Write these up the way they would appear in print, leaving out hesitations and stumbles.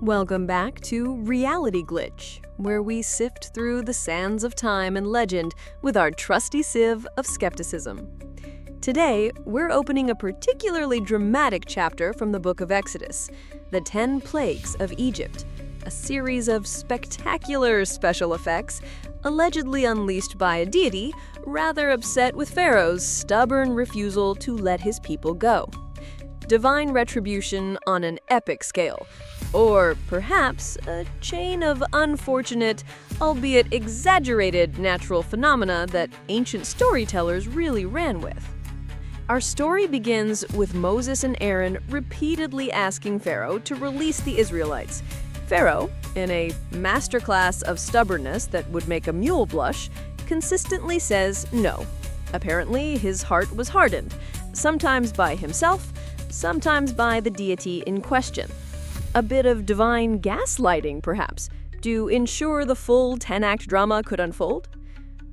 Welcome back to Reality Glitch, where we sift through the sands of time and legend with our trusty sieve of skepticism. Today, we're opening a particularly dramatic chapter from the Book of Exodus, the 10 Plagues of Egypt, a series of spectacular special effects allegedly unleashed by a deity rather upset with Pharaoh's stubborn refusal to let his people go. Divine retribution on an epic scale, or perhaps a chain of unfortunate, albeit exaggerated natural phenomena that ancient storytellers really ran with. Our story begins with Moses and Aaron repeatedly asking Pharaoh to release the Israelites. Pharaoh, in a masterclass of stubbornness that would make a mule blush, consistently says no. Apparently, his heart was hardened, sometimes by himself, sometimes by the deity in question. A bit of divine gaslighting, perhaps, to ensure the full 10-act drama could unfold?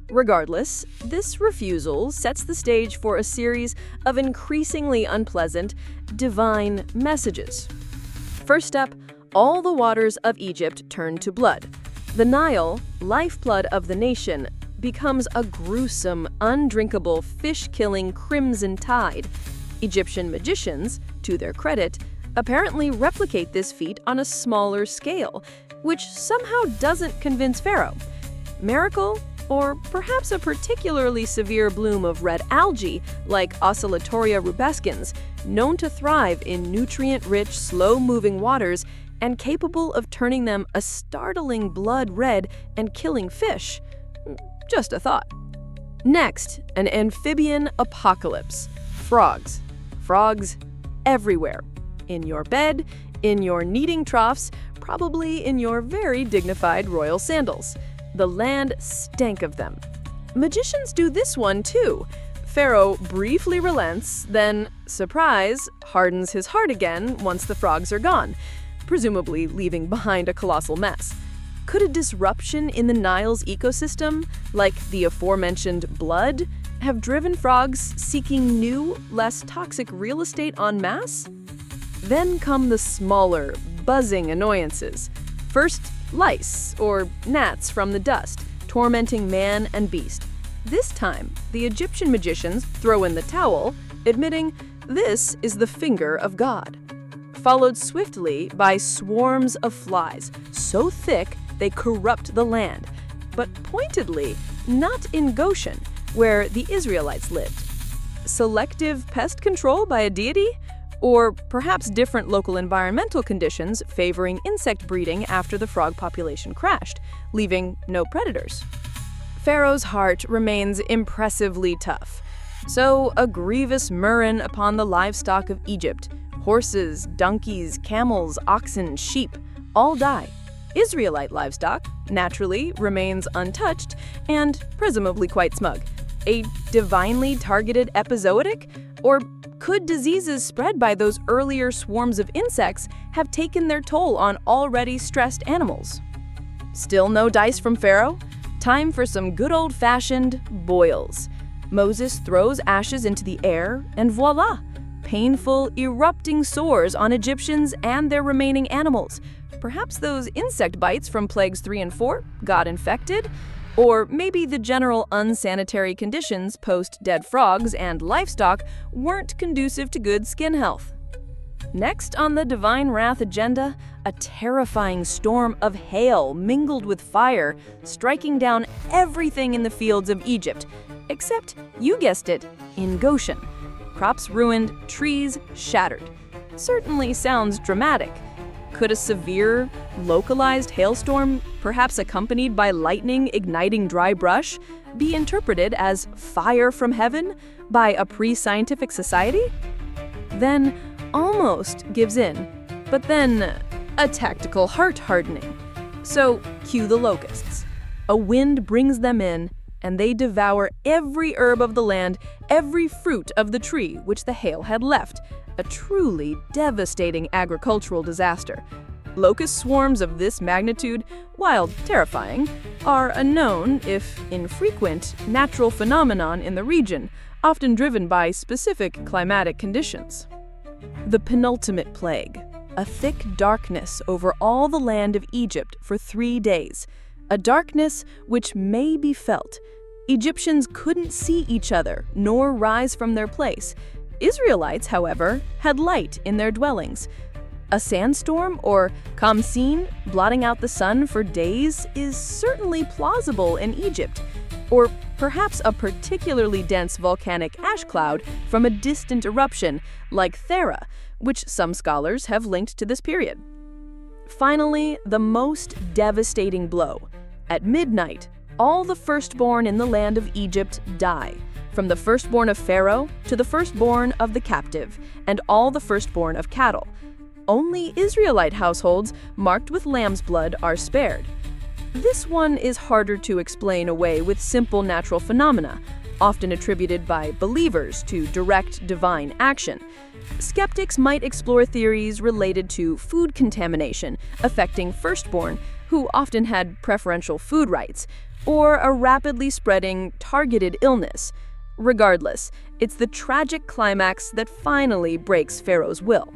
Regardless, this refusal sets the stage for a series of increasingly unpleasant, divine messages. First up, all the waters of Egypt turn to blood. The Nile, lifeblood of the nation, becomes a gruesome, undrinkable, fish-killing crimson tide. Egyptian magicians, to their credit, apparently replicate this feat on a smaller scale, which somehow doesn't convince Pharaoh. Miracle? Or perhaps a particularly severe bloom of red algae, like Oscillatoria rubescens, known to thrive in nutrient-rich, slow-moving waters and capable of turning them a startling blood red and killing fish. Just a thought. Next, an amphibian apocalypse. Frogs. Frogs everywhere. In your bed, in your kneading troughs, probably in your very dignified royal sandals. The land stank of them. Magicians do this one too. Pharaoh briefly relents, then, surprise, hardens his heart again once the frogs are gone, presumably leaving behind a colossal mess. Could a disruption in the Nile's ecosystem, like the aforementioned blood, have driven frogs seeking new, less toxic real estate en masse? Then come the smaller, buzzing annoyances. First, lice, or gnats from the dust, tormenting man and beast. This time, the Egyptian magicians throw in the towel, admitting this is the finger of God. Followed swiftly by swarms of flies, so thick they corrupt the land, but pointedly not in Goshen, where the Israelites lived. Selective pest control by a deity? Or perhaps different local environmental conditions favoring insect breeding after the frog population crashed, leaving no predators. Pharaoh's heart remains impressively tough. So a grievous murrain upon the livestock of Egypt. Horses, donkeys, camels, oxen, sheep, all die. Israelite livestock, naturally, remains untouched and presumably quite smug. A divinely targeted epizootic? Or could diseases spread by those earlier swarms of insects have taken their toll on already stressed animals? Still no dice from Pharaoh? Time for some good old-fashioned boils. Moses throws ashes into the air, and voila! Painful, erupting sores on Egyptians and their remaining animals. Perhaps those insect bites from Plagues 3 and 4 got infected? Or maybe the general unsanitary conditions post-dead frogs and livestock weren't conducive to good skin health. Next on the divine wrath agenda, a terrifying storm of hail mingled with fire, striking down everything in the fields of Egypt, except, you guessed it, in Goshen. Crops ruined, trees shattered. Certainly sounds dramatic. Could a severe, localized hailstorm, perhaps accompanied by lightning igniting dry brush, be interpreted as fire from heaven by a pre-scientific society? Then almost gives in, but then a tactical heart hardening. So cue the locusts. A wind brings them in, and they devour every herb of the land, every fruit of the tree which the hail had left. A truly devastating agricultural disaster. Locust swarms of this magnitude, while terrifying, are a known, if infrequent, natural phenomenon in the region, often driven by specific climatic conditions. The penultimate plague. a thick darkness over all the land of Egypt for 3 days, a darkness which may be felt. Egyptians couldn't see each other nor rise from their place. Israelites, however, had light in their dwellings. A sandstorm or khamsin blotting out the sun for days is certainly plausible in Egypt, or perhaps a particularly dense volcanic ash cloud from a distant eruption like Pharaoh, which some scholars have linked to this period. Finally, the most devastating blow. At midnight, all the firstborn in the land of Egypt die, from the firstborn of Pharaoh to the firstborn of the captive, and all the firstborn of cattle. Only Israelite households marked with lamb's blood are spared. This one is harder to explain away with simple natural phenomena, often attributed by believers to direct divine action. Skeptics might explore theories related to food contamination affecting firstborn, who often had preferential food rights, or a rapidly spreading, targeted illness. Regardless, it's the tragic climax that finally breaks Pharaoh's will.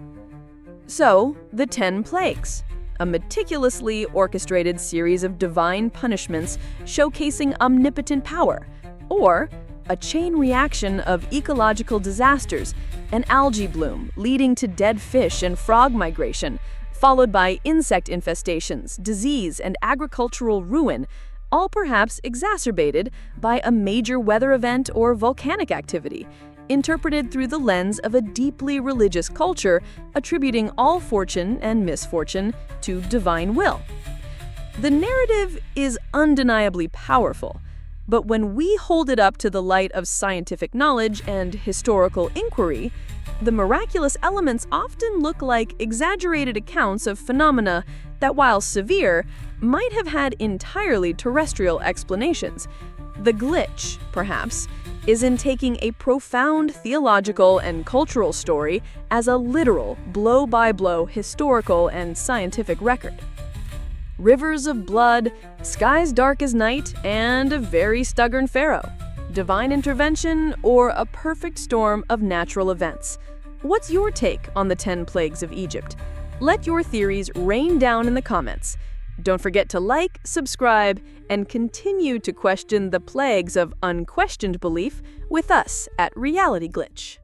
So, the 10 plagues, a meticulously orchestrated series of divine punishments showcasing omnipotent power, or a chain reaction of ecological disasters, an algae bloom leading to dead fish and frog migration, followed by insect infestations, disease, and agricultural ruin, all perhaps exacerbated by a major weather event or volcanic activity, interpreted through the lens of a deeply religious culture attributing all fortune and misfortune to divine will. The narrative is undeniably powerful, but when we hold it up to the light of scientific knowledge and historical inquiry, the miraculous elements often look like exaggerated accounts of phenomena that, while severe, might have had entirely terrestrial explanations. The glitch, perhaps, is in taking a profound theological and cultural story as a literal, blow-by-blow historical and scientific record. Rivers of blood, skies dark as night, and a very stubborn Pharaoh. Divine intervention or a perfect storm of natural events. What's your take on the 10 plagues of Egypt? Let your theories rain down in the comments. Don't forget to like, subscribe, and continue to question the plagues of unquestioned belief with us at Reality Glitch.